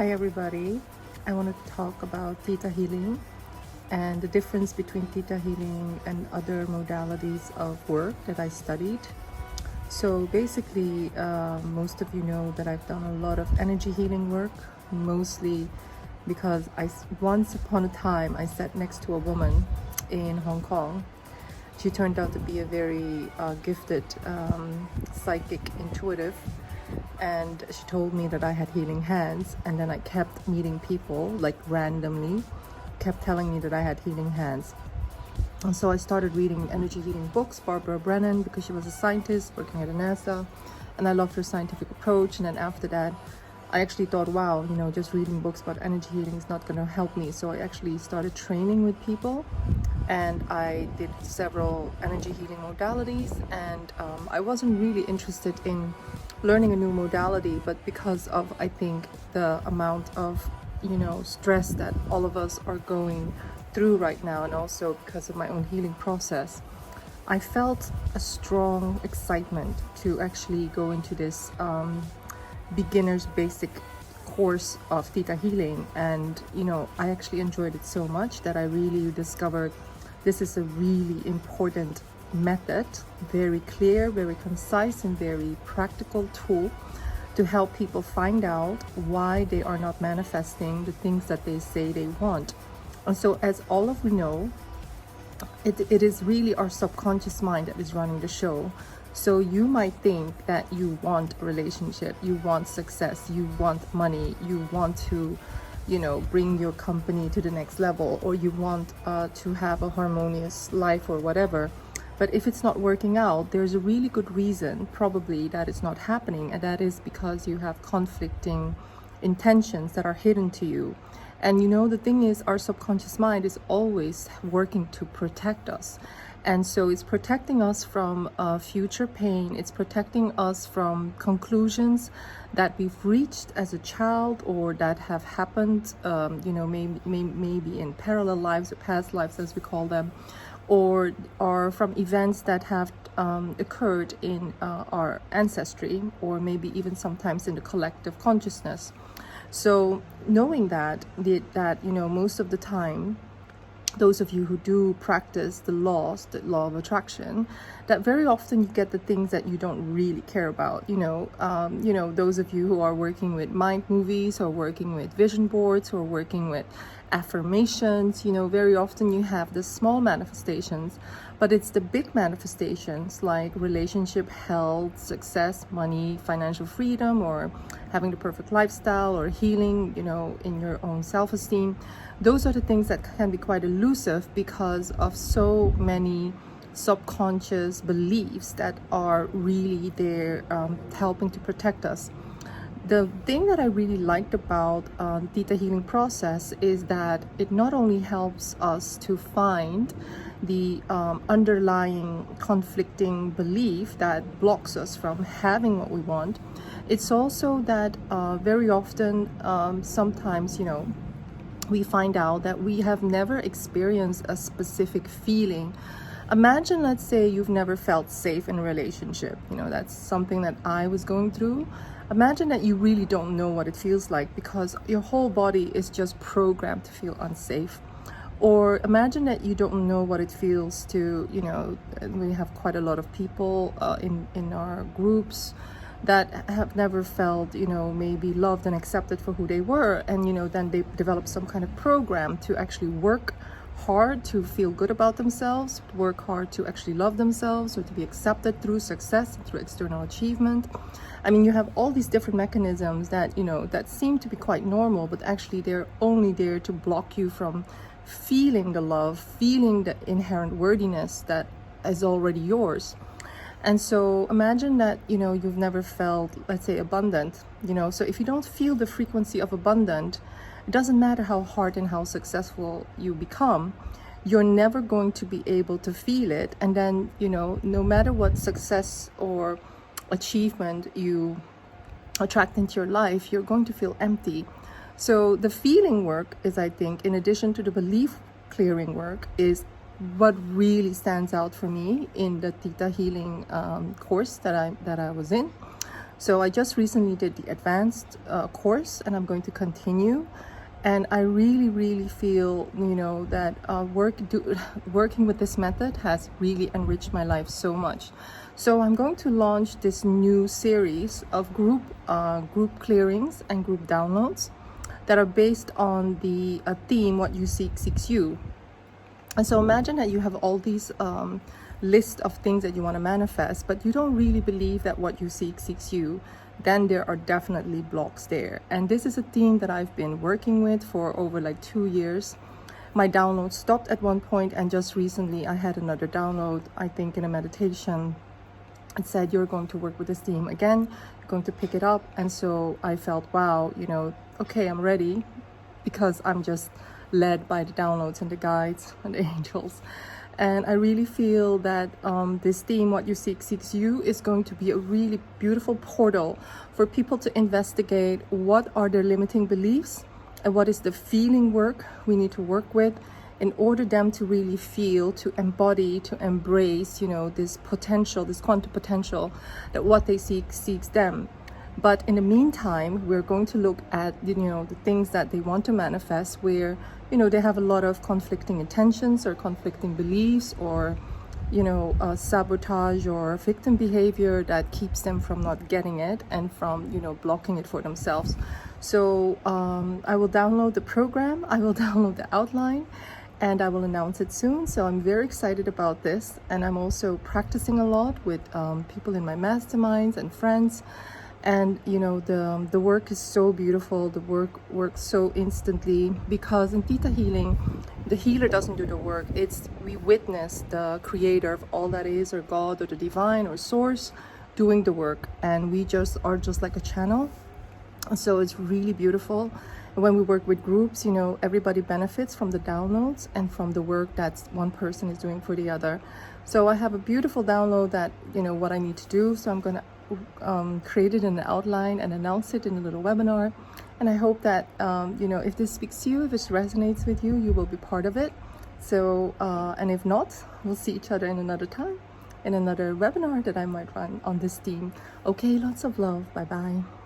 Hi everybody, I want to talk about theta healing and the difference between theta healing and other modalities of work that I studied. So basically, most of you know that I've done a lot of energy healing work, mostly because once upon a time I sat next to a woman in Hong Kong. She turned out to be a very gifted psychic intuitive, and she told me that I had healing hands, and then I kept meeting people like randomly, kept telling me that I had healing hands. And so I started reading energy healing books, Barbara Brennan, because she was a scientist working at NASA, and I loved her scientific approach. And then after that, I actually thought, wow, just reading books about energy healing is not going to help me. So I actually started training with people, and I did several energy healing modalities, and I wasn't really interested in learning a new modality, but because of, I think, the amount of stress that all of us are going through right now, and also because of my own healing process, I felt a strong excitement to actually go into this beginner's basic course of theta healing. And I actually enjoyed it so much that I really discovered this is a really important method, very clear, very concise, and very practical tool to help people find out why they are not manifesting the things that they say they want. And so, as all of we know, it is really our subconscious mind that is running the show. So you might think that you want a relationship, you want success, you want money, you want to bring your company to the next level, or you want to have a harmonious life or whatever. But if it's not working out, there's a really good reason probably that it's not happening, and that is because you have conflicting intentions that are hidden to you. And the thing is, our subconscious mind is always working to protect us. And so it's protecting us from future pain. It's protecting us from conclusions that we've reached as a child, or that have happened, maybe in parallel lives or past lives, as we call them, or from events that have occurred in our ancestry, or maybe even sometimes in the collective consciousness. So knowing that most of the time, those of you who do practice the law of attraction, that very often you get the things that you don't really care about. Those of you who are working with mind movies, or working with vision boards, or working with affirmations, very often you have the small manifestations, but it's the big manifestations like relationship, health, success, money, financial freedom, or having the perfect lifestyle, or healing, in your own self-esteem. Those are the things that can be quite elusive because of so many subconscious beliefs that are really there helping to protect us. The thing that I really liked about the theta healing process is that it not only helps us to find the underlying conflicting belief that blocks us from having what we want, it's also that very often, sometimes, we find out that we have never experienced a specific feeling. Imagine, let's say you've never felt safe in a relationship. That's something that I was going through. Imagine that you really don't know what it feels like because your whole body is just programmed to feel unsafe. Or imagine that you don't know what it feels to, we have quite a lot of people in our groups that have never felt, maybe loved and accepted for who they were. And, then they develop some kind of program to actually work hard to feel good about themselves, work hard to actually love themselves, or to be accepted through success, through external achievement. I mean, you have all these different mechanisms that, that seem to be quite normal, but actually they're only there to block you from feeling the love, feeling the inherent worthiness that is already yours. And so imagine that, you've never felt, let's say, abundant, so if you don't feel the frequency of abundant, it doesn't matter how hard and how successful you become, you're never going to be able to feel it. And then, no matter what success or achievement you attract into your life, you're going to feel empty. So the feeling work is, I think, in addition to the belief clearing work, is what really stands out for me in the theta healing course that I was in. So I just recently did the advanced course, and I'm going to continue. And I really feel, you know, that working with this method has really enriched my life so much. So I'm going to launch this new series of group clearings and group downloads that are based on the theme, what you seek seeks you. And so imagine that you have all these list of things that you want to manifest, but you don't really believe that what you seek seeks you. Then there are definitely blocks there. And this is a theme that I've been working with for over like 2 years. My download stopped at one point, and just recently I had another download, I think in a meditation. It said, you're going to work with this theme again, you're going to pick it up. And so I felt, wow, you know, okay, I'm ready, because I'm just led by the downloads and the guides and the angels. And I really feel that this theme, what you seek seeks you, is going to be a really beautiful portal for people to investigate what are their limiting beliefs and what is the feeling work we need to work with in order them to really feel, to embody, to embrace, you know, this potential, this quantum potential, that what they seek seeks them. But in the meantime, we're going to look at, you know, the things that they want to manifest where, you know, they have a lot of conflicting intentions or conflicting beliefs, or, you know, sabotage or victim behavior that keeps them from not getting it and from, you know, blocking it for themselves. So I will download the program, I will download the outline, and I will announce it soon. So I'm very excited about this. And I'm also practicing a lot with people in my masterminds and friends. And you know, the work is so beautiful. The work works so instantly, because in theta healing, the healer doesn't do the work. We witness the creator of all that is, or God, or the divine, or source, doing the work, and we just are just like a channel. So it's really beautiful. And when we work with groups, you know, everybody benefits from the downloads and from the work that one person is doing for the other. So I have a beautiful download that, you know, what I need to do. So I'm going to create it in an outline and announce it in a little webinar. And I hope that, you know, if this speaks to you, if this resonates with you, you will be part of it. So, and if not, we'll see each other in another time, in another webinar that I might run on this theme. Okay, lots of love. Bye-bye.